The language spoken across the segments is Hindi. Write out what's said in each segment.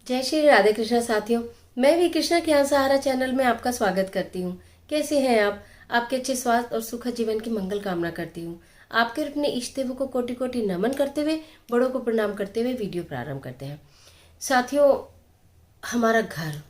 जय श्री राधे कृष्णा साथियों। मैं भी कृष्णा ज्ञान सहारा चैनल में आपका स्वागत करती हूँ। कैसे हैं आप? आपके अच्छे स्वास्थ्य और सुखद जीवन की मंगल कामना करती हूँ। आपके और अपने इष्ट देवों को कोटि कोटि नमन करते हुए, बड़ों को प्रणाम करते हुए वीडियो प्रारंभ करते हैं। साथियों, हमारा घर,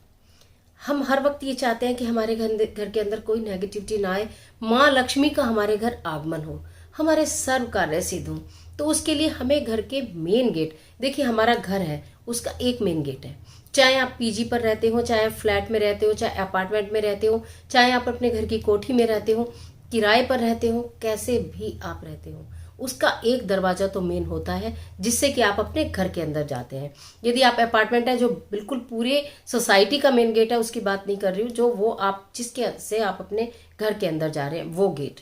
हम हर वक्त ये चाहते हैं कि हमारे घर के अंदर कोई नेगेटिविटी ना आए, माँ लक्ष्मी का हमारे घर आगमन हो, हमारे सर्व कार्य सिद्ध हो। तो उसके लिए हमें घर के मेन गेट, देखिए हमारा घर है उसका एक मेन गेट है। चाहे आप पीजी पर रहते हो, चाहे आप फ्लैट में रहते हो, चाहे अपार्टमेंट में रहते हो, चाहे आप अपने घर की कोठी में रहते हो, किराए पर रहते हो, कैसे भी आप रहते हो, उसका एक दरवाजा तो मेन होता है जिससे कि आप अपने घर के अंदर जाते हैं। यदि आप अपार्टमेंट है जो बिल्कुल पूरे सोसाइटी का मेन गेट है, उसकी बात नहीं कर रही हूँ, जो वो आप जिसके से आप अपने घर के अंदर जा रहे हैं वो गेट,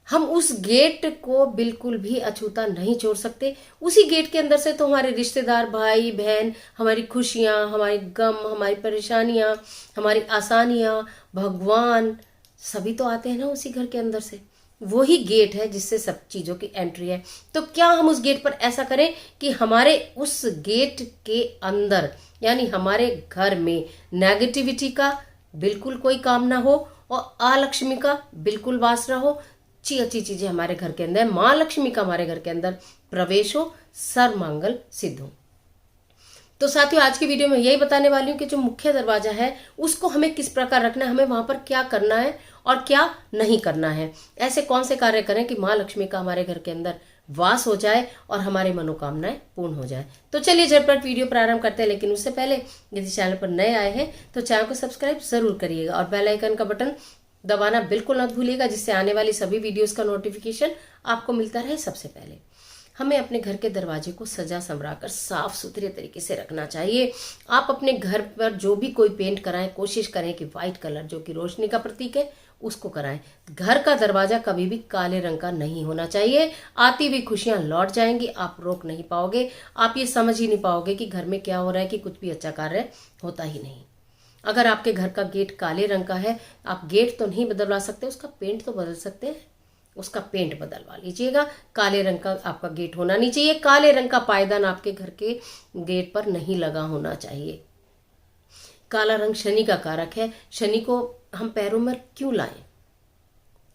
हम उस गेट को बिल्कुल भी अछूता नहीं छोड़ सकते। उसी गेट के अंदर से तो हमारे रिश्तेदार, भाई बहन, हमारी खुशियां, हमारी गम, हमारी परेशानियां, हमारी आसानियां, भगवान, सभी तो आते हैं ना उसी घर के अंदर से। वही गेट है जिससे सब चीजों की एंट्री है। तो क्या हम उस गेट पर ऐसा करें कि हमारे उस गेट के अंदर, यानी हमारे घर में नेगेटिविटी का बिल्कुल कोई काम ना हो और अलक्ष्मी का बिल्कुल वास ना हो, अच्छी अच्छी चीजें हमारे घर के अंदर, माँ लक्ष्मी का हमारे घर के अंदर प्रवेश हो, सर्वमंगल सिद्ध हो। तो साथियों, आज की वीडियो में यही बताने वाली हूँ कि जो मुख्य दरवाजा है उसको हमें किस प्रकार रखना है, हमें वहां पर क्या करना है और क्या नहीं करना है, ऐसे कौन से कार्य करें कि माँ लक्ष्मी का हमारे घर के अंदर वास हो जाए और हमारी मनोकामनाएं पूर्ण हो जाए। तो चलिए झटपट वीडियो प्रारंभ करते हैं, लेकिन उससे पहले यदि चैनल पर नए आए हैं तो चैनल को सब्सक्राइब जरूर करिएगा और बेल आइकन का बटन दबाना बिल्कुल मत भूलिएगा, जिससे आने वाली सभी वीडियोस का नोटिफिकेशन आपको मिलता रहे सबसे पहले। हमें अपने घर के दरवाजे को सजा संवरा कर साफ सुथरे तरीके से रखना चाहिए। आप अपने घर पर जो भी कोई पेंट कराएं, कोशिश करें कि व्हाइट कलर, जो कि रोशनी का प्रतीक है, उसको कराएं। घर का दरवाजा कभी भी काले रंग का नहीं होना चाहिए। आती हुई खुशियां लौट जाएंगी, आप रोक नहीं पाओगे, आप ये समझ ही नहीं पाओगे कि घर में क्या हो रहा है, कि कुछ भी अच्छा कार्य होता ही नहीं। अगर आपके घर का गेट काले रंग का है, आप गेट तो नहीं बदलवा सकते, उसका पेंट तो बदल सकते हैं, उसका पेंट बदलवा लीजिएगा। काले रंग का आपका गेट होना नहीं चाहिए। काले रंग का पायदान आपके घर के गेट पर नहीं लगा होना चाहिए। काला रंग शनि का कारक है। शनि को हम पैरों में क्यों लाएं,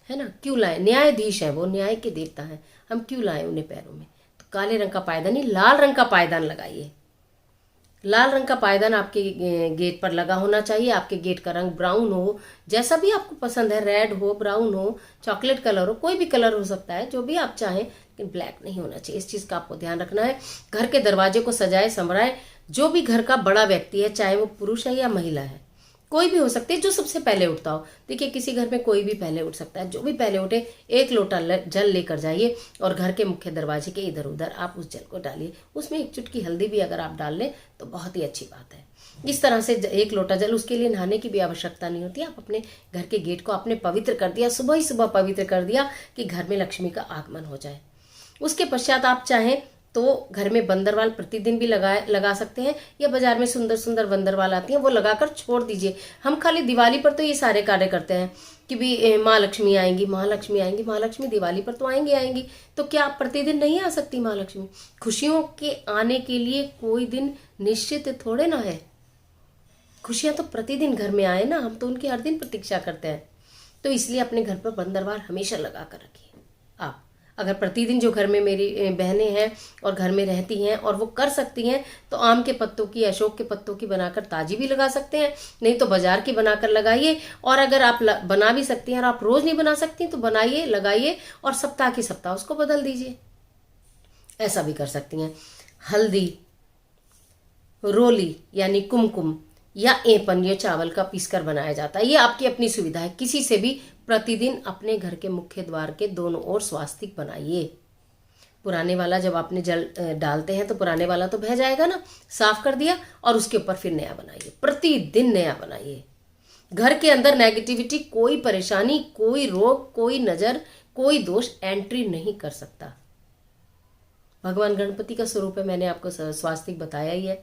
है ना, क्यों लाएं? न्यायाधीश है वो, न्याय के देवता है, हम क्यों लाएं उन्हें पैरों में? तो काले रंग का पायदान नहीं, लाल रंग का पायदान लगाइए। लाल रंग का पायदान आपके गेट पर लगा होना चाहिए। आपके गेट का रंग ब्राउन हो, जैसा भी आपको पसंद है, रेड हो, ब्राउन हो, चॉकलेट कलर हो, कोई भी कलर हो सकता है, जो भी आप चाहें, लेकिन ब्लैक नहीं होना चाहिए। इस चीज का आपको ध्यान रखना है। घर के दरवाजे को सजाए संवराए। जो भी घर का बड़ा व्यक्ति है, चाहे वो पुरुष है या महिला है, कोई भी हो सकती है, जो सबसे पहले उठता हो। देखिए, किसी घर में कोई भी पहले उठ सकता है, जो भी पहले उठे, एक लोटा जल लेकर जाइए और घर के मुख्य दरवाजे के इधर उधर आप उस जल को डालिए। उसमें एक चुटकी हल्दी भी अगर आप डाल लें तो बहुत ही अच्छी बात है। इस तरह से एक लोटा जल, उसके लिए नहाने की भी आवश्यकता नहीं होती। आप अपने घर के गेट को आपने पवित्र कर दिया, सुबह ही सुबह पवित्र कर दिया कि घर में लक्ष्मी का आगमन हो जाए। उसके पश्चात आप चाहें तो घर में बंदरवाल प्रतिदिन भी लगा सकते हैं, या बाजार में सुंदर सुंदर बंदरवाल आती हैं, वो लगाकर छोड़ दीजिए। हम खाली दिवाली पर तो ये सारे कार्य करते हैं कि भी माँ लक्ष्मी आएंगी, माँ लक्ष्मी आएंगी, माँ लक्ष्मी दिवाली पर तो आएंगी आएंगी। तो क्या आप प्रतिदिन नहीं आ सकती माँ लक्ष्मी? खुशियों के आने के लिए कोई दिन निश्चित थोड़े ना है। खुशियां तो प्रतिदिन घर में आए ना, हम तो उनकी हर दिन प्रतीक्षा करते हैं। तो इसलिए अपने घर पर बंदरवाल हमेशा लगा कर रखिए। आप अगर प्रतिदिन, जो घर में मेरी बहनें हैं और घर में रहती हैं और वो कर सकती हैं, तो आम के पत्तों की, अशोक के पत्तों की बनाकर ताजी भी लगा सकते हैं, नहीं तो बाजार की बनाकर लगाइए। और अगर आप बना भी सकती हैं और आप रोज नहीं बना सकती तो बनाइए, लगाइए और सप्ताह के सप्ताह उसको बदल दीजिए। ऐसा भी कर सकती हैं। हल्दी, रोली यानी कुमकुम या एपन, ये चावल का पीसकर बनाया जाता है। ये आपकी अपनी सुविधा है। किसी से भी प्रतिदिन अपने घर के मुख्य द्वार के दोनों ओर स्वास्तिक बनाइए। पुराने वाला जब आपने जल डालते हैं तो पुराने वाला तो बह जाएगा ना, साफ कर दिया और उसके ऊपर फिर नया बनाइए। प्रतिदिन नया बनाइए। घर के अंदर नेगेटिविटी, कोई परेशानी, कोई रोग, कोई नजर, कोई दोष एंट्री नहीं कर सकता। भगवान गणपति का स्वरूप है, मैंने आपको स्वास्तिक बताया ही है।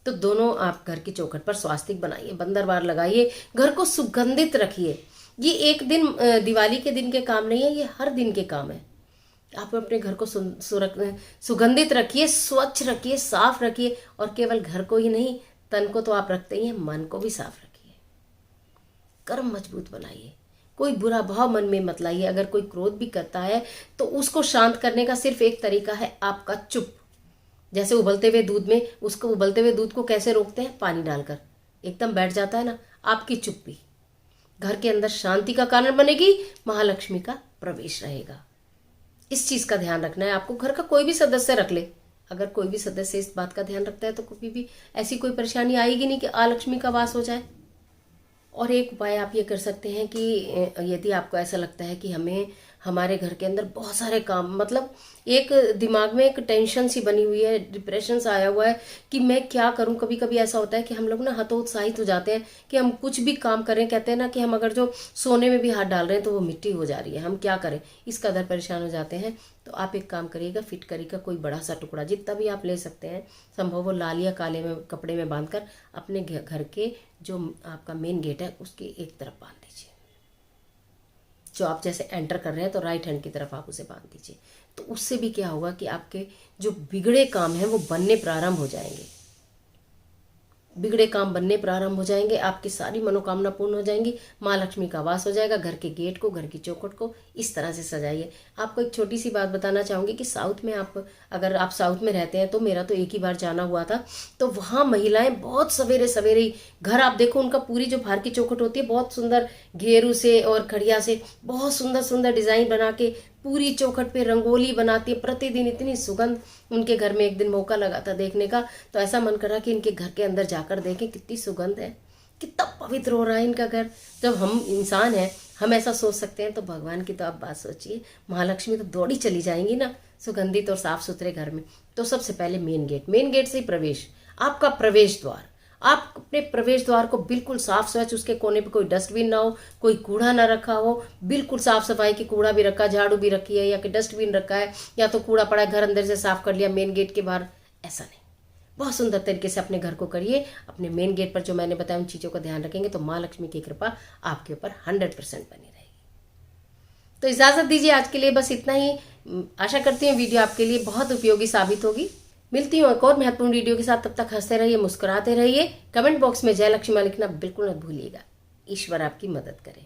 तो दोनों आप घर की चौखट पर स्वास्तिक बनाइए, बंदरवाल लगाइए, घर को सुगंधित रखिए। ये एक दिन दिवाली के दिन के काम नहीं है, ये हर दिन के काम है। आप अपने घर को सुगंधित रखिए, स्वच्छ रखिए, साफ रखिए, और केवल घर को ही नहीं, तन को तो आप रखते ही हैं, मन को भी साफ रखिए। कर्म मजबूत बनाइए, कोई बुरा भाव मन में मत लाइए। अगर कोई क्रोध भी करता है तो उसको शांत करने का सिर्फ एक तरीका है, आपका चुप। जैसे उबलते हुए दूध में, उसको उबलते हुए दूध को कैसे रोकते हैं? पानी डालकर, एकदम बैठ जाता है ना। आपकी चुप्पी घर के अंदर शांति का कारण बनेगी, महालक्ष्मी का प्रवेश रहेगा। इस चीज का ध्यान रखना है आपको। घर का कोई भी सदस्य रख ले, अगर कोई भी सदस्य इस बात का ध्यान रखता है तो कभी भी ऐसी कोई परेशानी आएगी नहीं कि अलक्ष्मी का वास हो जाए। और एक उपाय आप ये कर सकते हैं कि यदि आपको ऐसा लगता है कि हमें हमारे घर के अंदर बहुत सारे काम, मतलब एक दिमाग में एक टेंशन सी बनी हुई है, डिप्रेशन सा आया हुआ है कि मैं क्या करूं। कभी कभी ऐसा होता है कि हम लोग ना हतोत्साहित हो जाते हैं कि हम कुछ भी काम करें, कहते हैं ना कि हम अगर जो सोने में भी हाथ डाल रहे हैं तो वो मिट्टी हो जा रही है, हम क्या करें, इस कदर परेशान हो जाते हैं। तो आप एक काम करिएगा, फिटकरी का कोई बड़ा सा टुकड़ा, जितना भी आप ले सकते हैं, संभव हो लाल या काले में कपड़े में बांधकर अपने घर के जो आपका मेन गेट है उसके एक तरफ बांध दीजिए। जो आप जैसे एंटर कर रहे हैं तो राइट हैंड की तरफ आप उसे बांध दीजिए। तो उससे भी क्या होगा कि आपके जो बिगड़े काम हैं वो बनने प्रारंभ हो जाएंगे। बिगड़े काम बनने प्रारंभ हो जाएंगे, आपकी सारी मनोकामना पूर्ण हो जाएंगी, माँ लक्ष्मी का वास हो जाएगा। घर के गेट को, घर की चौखट को इस तरह से सजाइए। आपको एक छोटी सी बात बताना चाहूंगी कि साउथ में अगर आप साउथ में रहते हैं तो मेरा तो एक ही बार जाना हुआ था, तो वहाँ महिलाएं बहुत सवेरे सवेरे ही घर, आप देखो उनका पूरी जो बाहर की चौखट होती है बहुत सुंदर घेरू से और खड़िया से बहुत सुंदर सुंदर डिजाइन बना के पूरी चौखट पे रंगोली बनाती है प्रतिदिन। इतनी सुगंध, उनके घर में एक दिन मौका लगा था देखने का, तो ऐसा मन करा कि इनके घर के अंदर जाकर देखें कितनी सुगंध है, कितना पवित्र हो रहा है इनका घर। जब हम इंसान हैं, हम ऐसा सोच सकते हैं, तो भगवान की तो आप बात सोचिए, महालक्ष्मी तो दौड़ी चली जाएंगी ना सुगंधित और साफ सुथरे घर में। तो सबसे पहले मेन गेट से ही प्रवेश, आपका प्रवेश द्वार, आप अपने प्रवेश द्वार को बिल्कुल साफ स्वच्छ, उसके कोने पे कोई डस्टबिन ना हो, कोई कूड़ा ना रखा हो, बिल्कुल साफ सफाई की, कूड़ा भी रखा, झाड़ू भी रखी है, या कि डस्टबिन रखा है, या तो कूड़ा पड़ा है घर अंदर से साफ कर लिया मेन गेट के बाहर, ऐसा नहीं। बहुत सुंदर तरीके से अपने घर को करिए। अपने मेन गेट पर जो मैंने बताया उन चीज़ों का ध्यान रखेंगे तो माँ लक्ष्मी की कृपा आपके ऊपर 100% बनी रहेगी। तो इजाज़त दीजिए आज के लिए, बस इतना ही। आशा करती हूँ वीडियो आपके लिए बहुत उपयोगी साबित होगी। मिलती हूँ एक और महत्वपूर्ण वीडियो के साथ, तब तक हंसते रहिए, मुस्कुराते रहिए। कमेंट बॉक्स में जय लक्ष्मी लिखना बिल्कुल मत भूलिएगा। ईश्वर आपकी मदद करे।